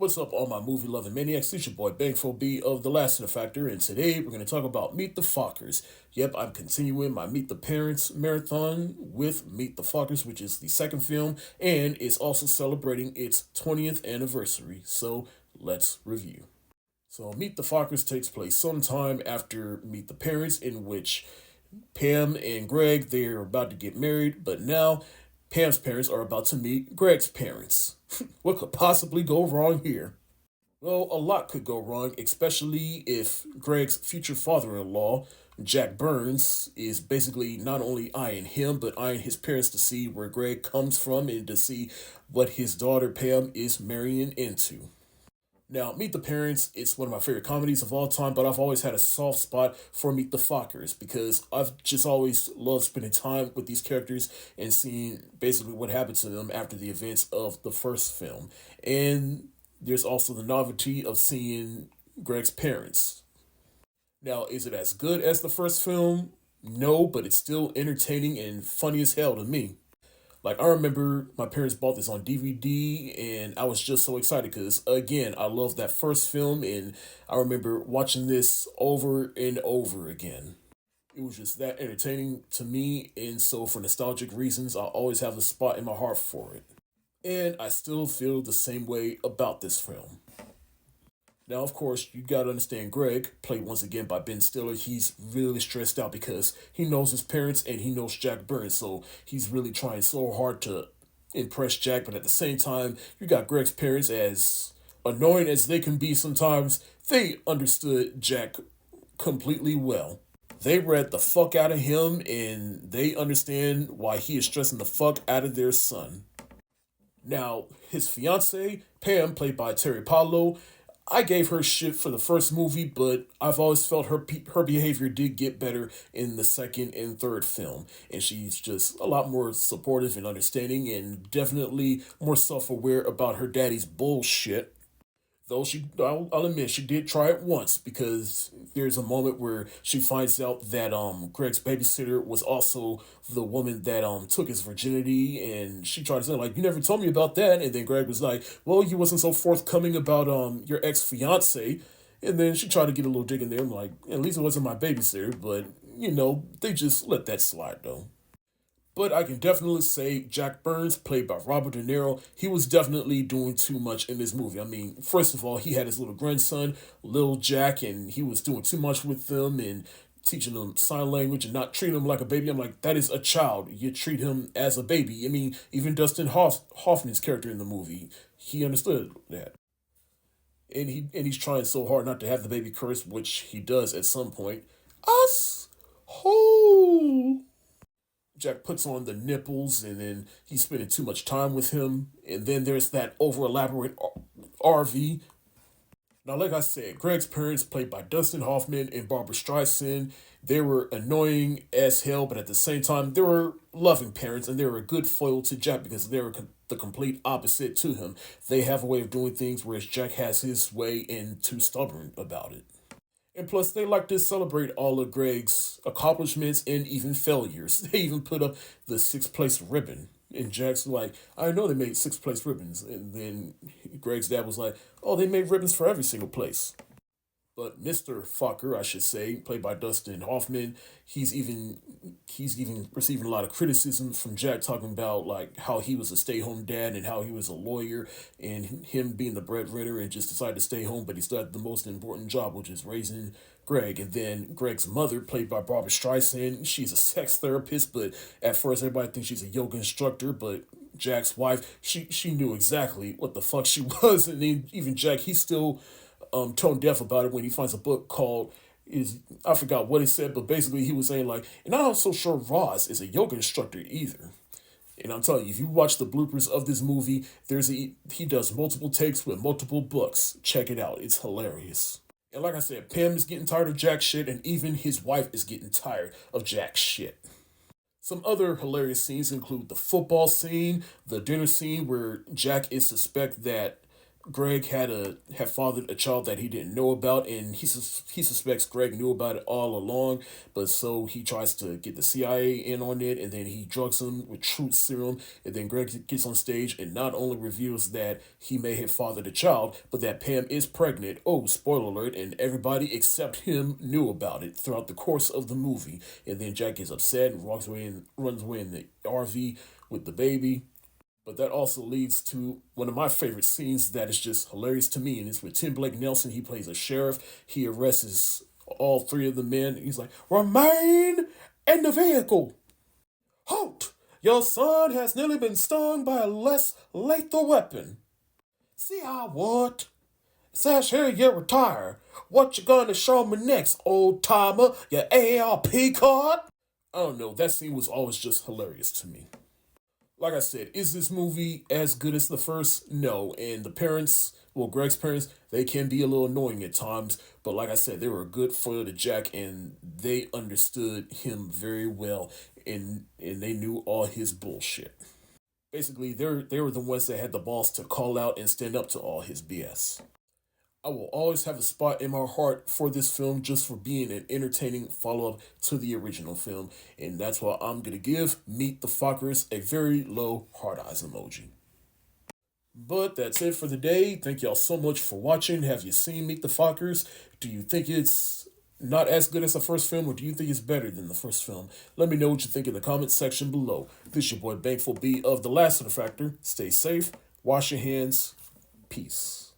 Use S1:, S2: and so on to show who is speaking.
S1: What's up, all my movie loving maniacs? It's your boy Bangful B of the Lassiter Factor, and today we're going to talk about Meet the Fockers. Yep, I'm continuing my Meet the Parents marathon with Meet the Fockers, which is the second film, and it's also celebrating its 20th anniversary. So let's review. So Meet the Fockers takes place sometime after Meet the Parents, in which Pam and Greg, they're about to get married, but now Pam's parents are about to meet Greg's parents. What could possibly go wrong here? Well, a lot could go wrong, especially if Greg's future father in law, Jack Burns, is basically not only eyeing him, but eyeing his parents to see where Greg comes from and to see what his daughter Pam is marrying into. Now, Meet the Parents, it's one of my favorite comedies of all time, but I've always had a soft spot for Meet the Fockers because I've just always loved spending time with these characters and seeing basically what happened to them after the events of the first film. And there's also the novelty of seeing Greg's parents. Now, is it as good as the first film? No, but it's still entertaining and funny as hell to me. Like, I remember my parents bought this on DVD, and I was just so excited because, again, I love that first film, and I remember watching this over and over again. It was just that entertaining to me, and so for nostalgic reasons, I always have a spot in my heart for it. And I still feel the same way about this film. Now, of course, you gotta understand Greg, played once again by Ben Stiller, he's really stressed out because he knows his parents and he knows Jack Burns, so he's really trying so hard to impress Jack, but at the same time, you got Greg's parents, as annoying as they can be sometimes, they understood Jack completely well. They read the fuck out of him and they understand why he is stressing the fuck out of their son. Now, his fiance, Pam, played by Terry Pablo, I gave her shit for the first movie, but I've always felt her behavior did get better in the second and third film, and she's just a lot more supportive and understanding, and definitely more self-aware about her daddy's bullshit. Though I'll admit, she did try it once because there's a moment where she finds out that Greg's babysitter was also the woman that took his virginity, and she tried to say like, you never told me about that, and then Greg was like, well, you wasn't so forthcoming about your ex fiance, and then she tried to get a little dig in there. I'm like, at least it wasn't my babysitter, but they just let that slide though. But I can definitely say Jack Burns, played by Robert De Niro, he was definitely doing too much in this movie. I mean, first of all, he had his little grandson, Lil Jack, and he was doing too much with them and teaching him sign language and not treating him like a baby. I'm like, that is a child. You treat him as a baby. I mean, even Hoffman's character in the movie, he understood that. And he's trying so hard not to have the baby curse, which he does at some point. Us whole. Jack puts on the nipples and then he's spending too much time with him. And then there's that over elaborate RV. Now, like I said, Greg's parents, played by Dustin Hoffman and Barbara Streisand, they were annoying as hell, but at the same time, they were loving parents and they were a good foil to Jack because they were the complete opposite to him. They have a way of doing things, whereas Jack has his way and too stubborn about it. And plus, they like to celebrate all of Greg's accomplishments and even failures. They even put up the sixth place ribbon. And Jack's like, I know they made sixth place ribbons. And then Greg's dad was like, oh, they made ribbons for every single place. But Mr. Fokker, I should say, played by Dustin Hoffman, he's even receiving a lot of criticism from Jack, talking about like how he was a stay-home dad and how he was a lawyer and him being the breadwinner and just decided to stay home, but he still had the most important job, which is raising Greg. And then Greg's mother, played by Barbara Streisand, she's a sex therapist, but at first everybody thinks she's a yoga instructor, but Jack's wife, she knew exactly what the fuck she was, and then even Jack, he's still tone deaf about it when he finds a book called is I forgot what it said, but basically he was saying like, and I'm not so sure Ross is a yoga instructor either. And I'm telling you, if you watch the bloopers of this movie, he does multiple takes with multiple books. Check it out; it's hilarious. And like I said, Pam is getting tired of Jack's shit, and even his wife is getting tired of Jack's shit. Some other hilarious scenes include the football scene, the dinner scene where Jack is suspect that Greg had fathered a child that he didn't know about, and he suspects Greg knew about it all along. But so he tries to get the CIA in on it, and then he drugs him with truth serum, and then Greg gets on stage and not only reveals that he may have fathered a child, but that Pam is pregnant. Oh, spoiler alert! And everybody except him knew about it throughout the course of the movie. And then Jack gets upset and runs away in the RV with the baby. But that also leads to one of my favorite scenes that is just hilarious to me, and it's with Tim Blake Nelson. He plays a sheriff. He arrests all three of the men. He's like, "Remain in the vehicle. Halt! Your son has nearly been stung by a less lethal weapon. See how what? It says here you retire. What you gonna show me next, old timer? Your AARP card?" I don't know. That scene was always just hilarious to me. Like I said, is this movie as good as the first? No. And the parents, well, Greg's parents, they can be a little annoying at times. But like I said, they were a good foil to Jack, and they understood him very well, and they knew all his bullshit. Basically, they were the ones that had the balls to call out and stand up to all his BS. I will always have a spot in my heart for this film just for being an entertaining follow up to the original film, and that's why I'm gonna give Meet the Fockers a very low hard eyes emoji. But that's it for the day. Thank y'all so much for watching. Have you seen Meet the Fockers? Do you think it's not as good as the first film, or do you think it's better than the first film? Let me know what you think in the comments section below. This is your boy Bankful B of the Lassiter Factor. Stay safe, wash your hands, peace.